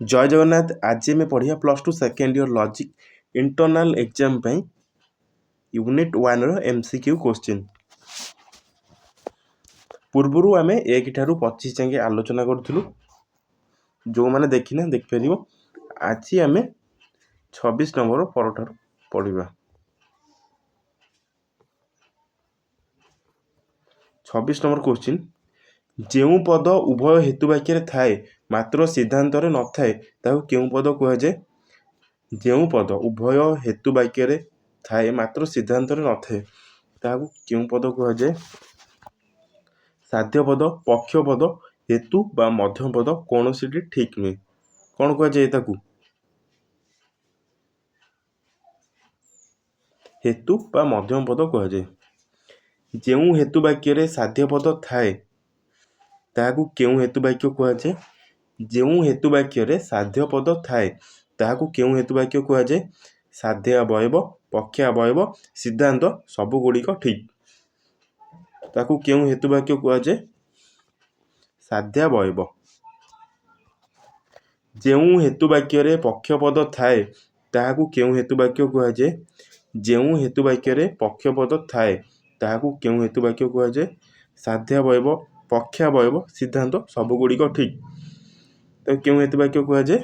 जय जगन्नाथ। आज आम पढ़िया plus two second year logic internal exam unit 1 रो एमसीक्यू क्वेश्चन। पूर्व आम 1 ठारू 25 जाके आलोचना करूँ। जो मैंने देखिना देखिपर। आज आम 26 नंबर परठार पढ़ा। 26 नंबर क्वेश्चन। जो पद उभय हेतुवाक्य थाए मात्र सिद्धांत न थाए क्यों पद कहुए। जो पद उभय हेतुवाक्य थाए मात्र सिद्धांत न थाए क्यों पद कहुए। साध्य पद, पक्ष पद, हेतु बा मध्यम पद कौन सी ठीक नुहे। कौन कहुए हेतु बा मध्यम पद कहुए। जो हेतुवाक्य साध्य पद थाए क्यों हेतुवाक्य कहुए। जो हेतुवाक्य साध्य पद थाए क्यों हेतुवाक्य कहुए। साध्य अवयव, पक्षावयव, सिद्धांत सबुगुड़िक ठीक क्यों हेतुवाक्य कहुए। साध्यावयव। जो हेतुवाक्य पक्षपद थाए क्यों हेतुवाक्य कहुए। जो हेतुवाक्य पक्षपद थाए क्यों हेतुवाक्य कहुए। साध्यावयव, पक्षावयव, सिद्धांत सबुगुड़िक ठीक क्यों हेतुवाक्य कहुए।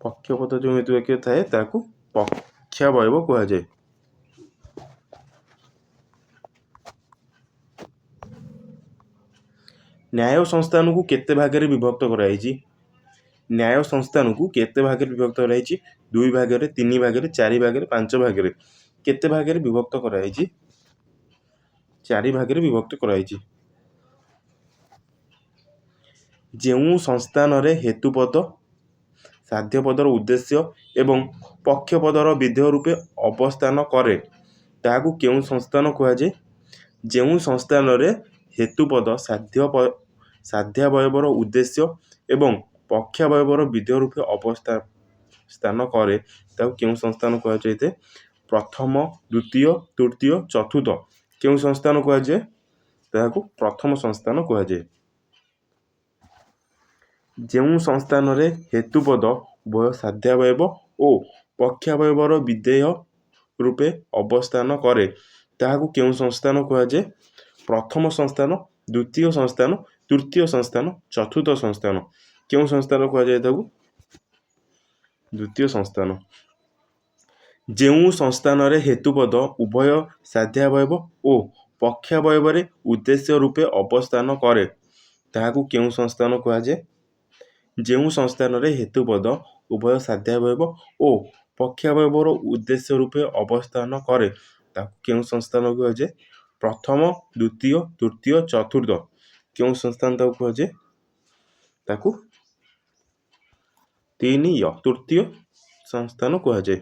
पक्षपद जो हेतुवाक्य थाए पक्षावयव कहुए। न्याय संस्थान को केते भाग में विभक्त कराई। न्याय संस्थान को केते भाग में विभक्त कराई। 2 भाग में, 3 भाग में, 4 भाग में, 5 भाग में। केते भाग में विभक्त कराई। 4 भाग में विभक्त कराई। जो संस्थान हेतुपद, साध्यपदर उद्देश्य एवं पक्षपदर विधेय रूपे अवस्थान करे क्यों संस्थान कहुए। जो संस्थान हेतुपद, साध्यावयवर उद्देश्य एवं पक्षावयवर विधेय रूपे अवस्थान करे क्यों संस्थान कहुए। प्रथम, द्वितीय, तृतीय, चतुर्थ क्यों संस्थान कहुए। प्रथम संस्थान कहुए। जो संस्थान हेतुपद उभय साध्यावयव और पक्षावयवर विधेय रूपे अवस्थान करे क्यों संस्थान कहुए। प्रथम संस्थान, द्वितीय संस्थान, तृतीय संस्थान, चतुर्थ संस्थान क्यों संस्थान कहुए। द्वितीय संस्थान। जो संस्थान हेतुपद उभय साध्यावयव और पक्षावयव उद्देश्य रूपे अवस्थान करे क्यों संस्थान कहुए। जो संस्थान हेतुपद उभय साध्यावयव और पक्षावयवर उद्देश्य रूपे अवस्थान करे क्यों संस्थान कहुए। प्रथम, द्वितीय, तृतीय, चतुर्थ क्यों संस्थान कहुए। 3 तृतीय संस्थान कहुए।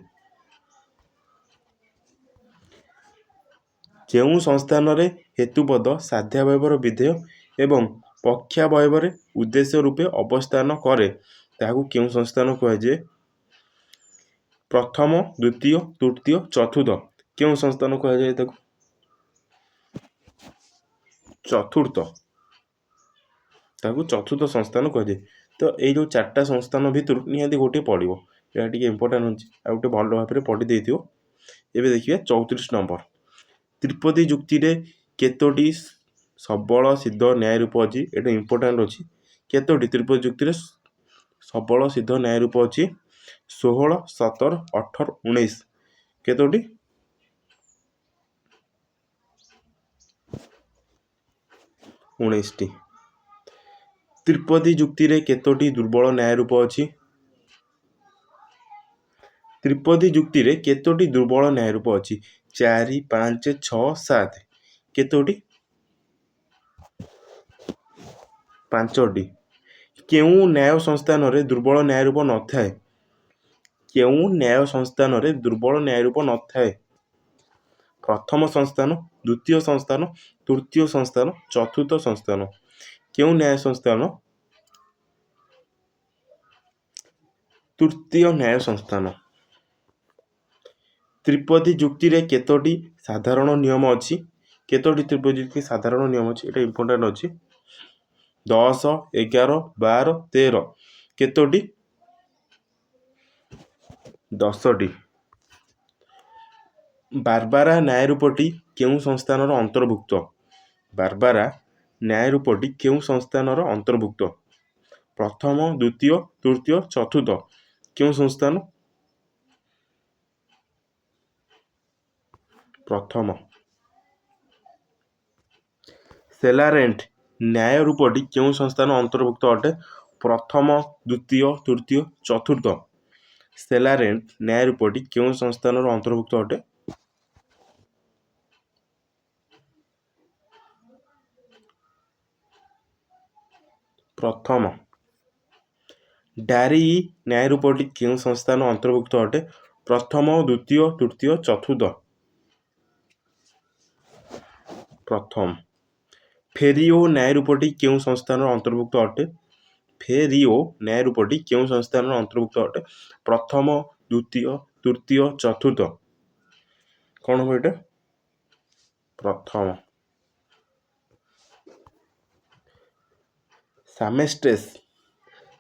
जो संस्थान हेतुपद साध्यावयवर विधेय एवं पक्षावयवर उद्देश्य रूपे अवस्थान करे क्यों संस्थान कहुए। प्रथम, द्वितीय, तृतीय, चतुर्थ क्यों संस्थान कहुए। चतुर्थ चतुर्थ संस्थान कहुए। तो ये जो 4टा संस्थान भितर निहाती गोटे पड़ो यहाँ टे इम्पोर्टाट हो गोटे भल भाव में पढ़ी देथियो। एबे देखिए 34 नंबर। त्रिपदी जुक्ति रे केतोटी सबल सिद्ध न्याय रूप अच्छी। ये इम्पोर्टाट अच्छी। केतोटी त्रिपदी जुक्ति रे सबल सिद्ध न्याय रूप अच्छी। 16, 17, 18, 19 केतोटी 19 टी। त्रिपदी जुक्ति रे केतोटी दुर्बल न्याय रूप अच्छी। त्रिपदी जुक्ति रे केतोटी दुर्बल न्याय रूप अच्छी। 4, 5, 6, 7 केतोटी 5टी। केउं न्याय संस्थान रे दुर्बल न्याय रूप न थाए। केउं न्याय संस्थान रे दुर्बल न्याय रूप न थाए। प्रथम संस्थान, द्वितीय संस्थान, तृतीय संस्थान, चतुर्थ संस्थान केउं न्याय संस्थान। तृतीय न्याय संस्थान। त्रिपदी जुक्ति रे केतोटी साधारण नियम अच्छी। केतोटी त्रिपदी जुक्ति साधारण नियम अच्छी। ये इम्पोर्टाट अच्छी। 10, 11, 12, 13 କେତୋଟି? 10ଟି। ବାର୍ବାରା ନ୍ୟାୟ ରୂପଟି କେଉଁ ସଂସ୍ଥାନର ଅନ୍ତର୍ଭୁକ୍ତ? ବାର୍ବାରା ନ୍ୟାୟ ରୂପଟି କେଉଁ ସଂସ୍ଥାନର ଅନ୍ତର୍ଭୁକ୍ତ? ପ୍ରଥମ, ଦ୍ୱିତୀୟ, ତୃତୀୟ, ଚତୁର୍ଥ କେଉଁ ସଂସ୍ଥାନ? ପ୍ରଥମ। ସେଲାରେଣ୍ଟ ନ୍ୟାୟ ରୂପଟି କେଉଁ ସଂସ୍ଥାନ ଅନ୍ତର୍ଭୁକ୍ତ ଅଟେ? ପ୍ରଥମ, ଦ୍ୱିତୀୟ, ତୃତୀୟ, ଚତୁର୍ଥ। ସେଲାରେଣ୍ଟ ନ୍ୟାୟ ରୂପଟି କେଉଁ ସଂସ୍ଥାନର ଅନ୍ତର୍ଭୁକ୍ତ ଅଟେ? ପ୍ରଥମ। ଡାରି ନ୍ୟାୟ ରୂପଟି କେଉଁ ସଂସ୍ଥାନ ଅନ୍ତର୍ଭୁକ୍ତ ଅଟେ? ପ୍ରଥମ, ଦ୍ୱିତୀୟ, ତୃତୀୟ, ଚତୁର୍ଥ। ପ୍ରଥମ। ଫେରିଓ ନ୍ୟାୟ ରୂପଟି କେଉଁ ସଂସ୍ଥାନର ଅନ୍ତର୍ଭୁକ୍ତ ଅଟେ? ଫେରିଓ ନ୍ୟାୟ ରୂପଟି କେଉଁ ସଂସ୍ଥାନର ଅନ୍ତର୍ଭୁକ୍ତ ଅଟେ? ପ୍ରଥମ, ଦ୍ୱିତୀୟ, ତୃତୀୟ, ଚତୁର୍ଥ। କ'ଣ ହେବ ଏଇଟା? ପ୍ରଥମ।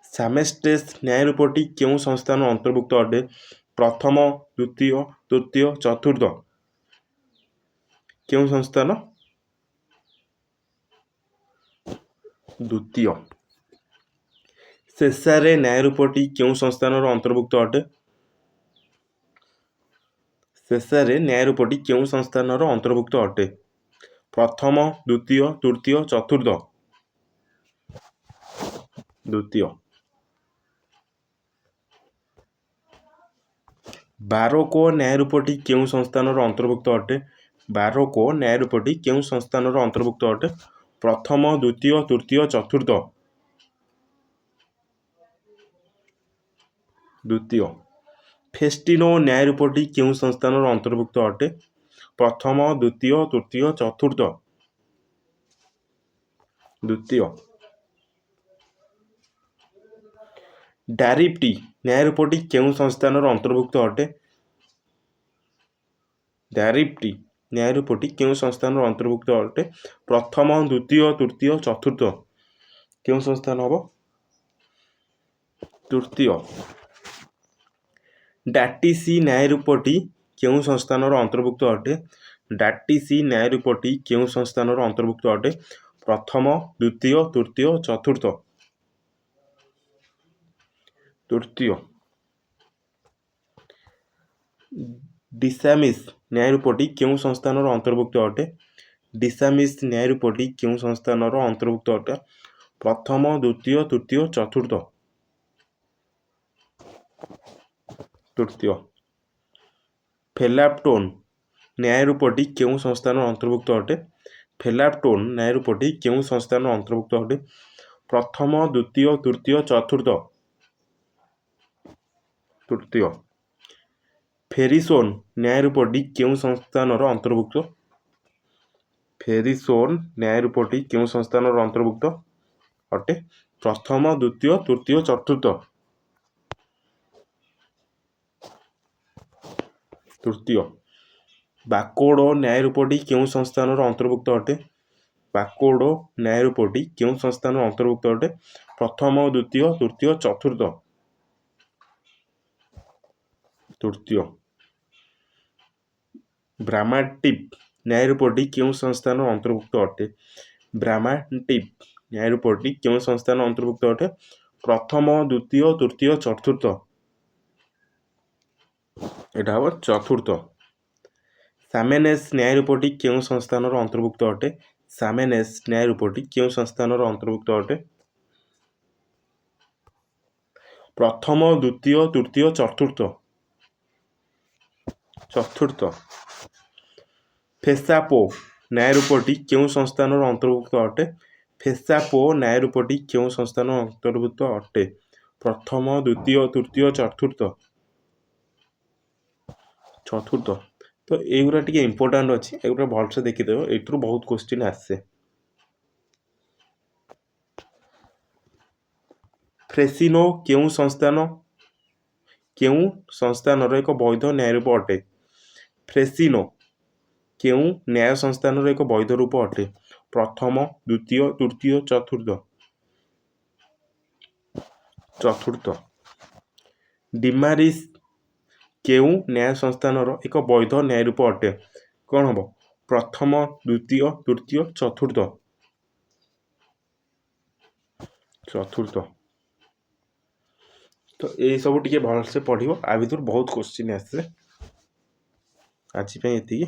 ସାମେଷ୍ଟେସ୍ ନ୍ୟାୟ ରୂପଟି କେଉଁ ସଂସ୍ଥାନ ଅନ୍ତର୍ଭୁକ୍ତ ଅଟେ? ପ୍ରଥମ, ଦ୍ୱିତୀୟ, ତୃତୀୟ, ଚତୁର୍ଥ। କେଉଁ ସଂସ୍ଥାନ? ଦ୍ୱିତୀୟ। ଶେଷରେ ନ୍ୟାୟ ରୂପଟି କେଉଁ ସଂସ୍ଥାନର ଅନ୍ତର୍ଭୁକ୍ତ ଅଟେ? ଶେଷରେ ନ୍ୟାୟ ରୂପଟି କେଉଁ ସଂସ୍ଥାନର ଅନ୍ତର୍ଭୁକ୍ତ ଅଟେ? ପ୍ରଥମ, ଦ୍ୱିତୀୟ, ତୃତୀୟ, ଚତୁର୍ଥ। ଦ୍ୱିତୀୟ। ବାରୋକ ନ୍ୟାୟ ରୂପଟି କେଉଁ ସଂସ୍ଥାନର ଅନ୍ତର୍ଭୁକ୍ତ ଅଟେ? ବାରୋକ ନ୍ୟାୟ ରୂପଟି କେଉଁ ସଂସ୍ଥାନର ଅନ୍ତର୍ଭୁକ୍ତ ଅଟେ? ପ୍ରଥମ, ଦ୍ୱିତୀୟ, ତୃତୀୟ, ଚତୁର୍ଥ। ଦ୍ୱିତୀୟ। ଫେଷ୍ଟିନୋ ନ୍ୟାୟ ରୂପଟି କେଉଁ ସଂସ୍ଥାନର ଅନ୍ତର୍ଭୁକ୍ତ ଅଟେ? ପ୍ରଥମ, ଦ୍ୱିତୀୟ, ତୃତୀୟ, ଚତୁର୍ଥ। ଦ୍ୱିତୀୟ। ଡାରିପ୍ଟି ନ୍ୟାୟ ରୂପଟି କେଉଁ ସଂସ୍ଥାନର ଅନ୍ତର୍ଭୁକ୍ତ ଅଟେ? ଡାରିପ୍ଟି ନ୍ୟାୟ ରୂପଟି କେଉଁ ସଂସ୍ଥାନର ଅନ୍ତର୍ଭୁକ୍ତ ଅଟେ? ପ୍ରଥମ, ଦ୍ୱିତୀୟ, ତୃତୀୟ, ଚତୁର୍ଥ। କେଉଁ ସଂସ୍ଥାନ ହେବ? ତୃତୀୟ। ଡାଟିସି ନ୍ୟାୟ ରୂପଟି କେଉଁ ସଂସ୍ଥାନର ଅନ୍ତର୍ଭୁକ୍ତ ଅଟେ? ଡାଟିସି ନ୍ୟାୟ ରୂପଟି କେଉଁ ସଂସ୍ଥାନର ଅନ୍ତର୍ଭୁକ୍ତ ଅଟେ? ପ୍ରଥମ, ଦ୍ୱିତୀୟ, ତୃତୀୟ, ଚତୁର୍ଥ। ତୃତୀୟ। ଡିସାମିସ୍ ନ୍ୟାୟ ରୂପଟି କେଉଁ ସଂସ୍ଥାନର ଅନ୍ତର୍ଭୁକ୍ତ ଅଟେ? ଡିସାମିସ୍ ନ୍ୟାୟ ରୂପଟି କେଉଁ ସଂସ୍ଥାନର ଅନ୍ତର୍ଭୁକ୍ତ ଅଟେ? ପ୍ରଥମ, ଦ୍ୱିତୀୟ, ତୃତୀୟ, ଚତୁର୍ଥ। ତୃତୀୟ। ଫେଲାପ୍ଟୋନ୍ ନ୍ୟାୟ ରୂପଟି କେଉଁ ସଂସ୍ଥାନର ଅନ୍ତର୍ଭୁକ୍ତ ଅଟେ? ଫେଲାପ୍ଟୋନ୍ ନ୍ୟାୟ ରୂପଟି କେଉଁ ସଂସ୍ଥାନର ଅନ୍ତର୍ଭୁକ୍ତ ଅଟେ? ପ୍ରଥମ, ଦ୍ୱିତୀୟ, ତୃତୀୟ, ଚତୁର୍ଥ। ତୃତୀୟ। ଫେରିସୋନ୍ ନ୍ୟାୟ ରୂପଟି କେଉଁ ସଂସ୍ଥାନର ଅନ୍ତର୍ଭୁକ୍ତ? ଫେରିସୋନ୍ ନ୍ୟାୟ ରୂପଟି କେଉଁ ସଂସ୍ଥାନର ଅନ୍ତର୍ଭୁକ୍ତ ଅଟେ? ପ୍ରଥମ, ଦ୍ୱିତୀୟ, ତୃତୀୟ, ଚତୁର୍ଥ। ତୃତୀୟ। ବାକୋଡ ନ୍ୟାୟ ରୂପଟି କେଉଁ ସଂସ୍ଥାନର ଅନ୍ତର୍ଭୁକ୍ତ ଅଟେ? ବାକୋଡ ନ୍ୟାୟ ରୂପଟି କେଉଁ ସଂସ୍ଥାନର ଅନ୍ତର୍ଭୁକ୍ତ ଅଟେ? ପ୍ରଥମ, ଦ୍ୱିତୀୟ, ତୃତୀୟ, ଚତୁର୍ଥ। ତୃତୀୟ। ବ୍ରାହ୍ମାଟିପ୍ ନ୍ୟାୟ ରୂପଟି କେଉଁ ସଂସ୍ଥାନର ଅନ୍ତର୍ଭୁକ୍ତ ଅଟେ? ବ୍ରାହ୍ମାଟିପ୍ ନ୍ୟାୟ ରୂପଟି କେଉଁ ସଂସ୍ଥାନର ଅନ୍ତର୍ଭୁକ୍ତ ଅଟେ? ପ୍ରଥମ, ଦ୍ୱିତୀୟ, ତୃତୀୟ, ଚତୁର୍ଥ। ଏଇଟା ହେବ ଚତୁର୍ଥ। ସାମେନେସ୍ ନ୍ୟାୟ ରୂପଟି କେଉଁ ସଂସ୍ଥାନର ଅନ୍ତର୍ଭୁକ୍ତ ଅଟେ? ସାମେନେସ୍ ନ୍ୟାୟ ରୂପଟି କେଉଁ ସଂସ୍ଥାନର ଅନ୍ତର୍ଭୁକ୍ତ ଅଟେ? ପ୍ରଥମ, ଦ୍ୱିତୀୟ, ତୃତୀୟ, ଚତୁର୍ଥ। ଚତୁର୍ଥ। ଫେସାପୋ ନ୍ୟାୟ ରୂପଟି କେଉଁ ସଂସ୍ଥାନର ଅନ୍ତର୍ଭୁକ୍ତ ଅଟେ? ଫେସାପୋ ନ୍ୟାୟ ରୂପଟି କେଉଁ ସଂସ୍ଥାନର ଅନ୍ତର୍ଭୁକ୍ତ ଅଟେ? ପ୍ରଥମ, ଦ୍ୱିତୀୟ, ତୃତୀୟ, ଚତୁର୍ଥ। ଚତୁର୍ଥ। ତ ଏଇଗୁଡ଼ା ଟିକେ ଇମ୍ପୋର୍ଟାଣ୍ଟ ଅଛି, ଏଗୁଡ଼ା ଭଲସେ ଦେଖିଦେବ, ଏଇଥିରୁ ବହୁତ କ୍ୱେଶ୍ଚିନ୍ ଆସେ। ଫ୍ରେସିନୋ କେଉଁ ସଂସ୍ଥାନର ଏକ ବୈଧ ନ୍ୟାୟ ରୂପ ଅଟେ? ଫ୍ରେସିନୋ କେଉଁ ନ୍ୟାୟ ସଂସ୍ଥାନର ଏକ ବୈଧ ରୂପ ଅଟେ? ପ୍ରଥମ, ଦ୍ୱିତୀୟ, ତୃତୀୟ, ଚତୁର୍ଥ। ଚତୁର୍ଥ, ଡିମାରିସ୍ କେଉଁ ନ୍ୟାୟ ସଂସ୍ଥାନର ଏକ ବୈଧ ନ୍ୟାୟ ରୂପ ଅଟେ? କ'ଣ ହେବ? ପ୍ରଥମ, ଦ୍ୱିତୀୟ, ତୃତୀୟ, ଚତୁର୍ଥ। ଚତୁର୍ଥ। ତ ଏଇସବୁ ଟିକେ ଭଲସେ ପଢ଼ିବ, ଆ ଭିତରୁ ବହୁତ କୋଶ୍ଚିନ୍ ଆସେ। ଆଜି ପାଇଁ ଏତିକି।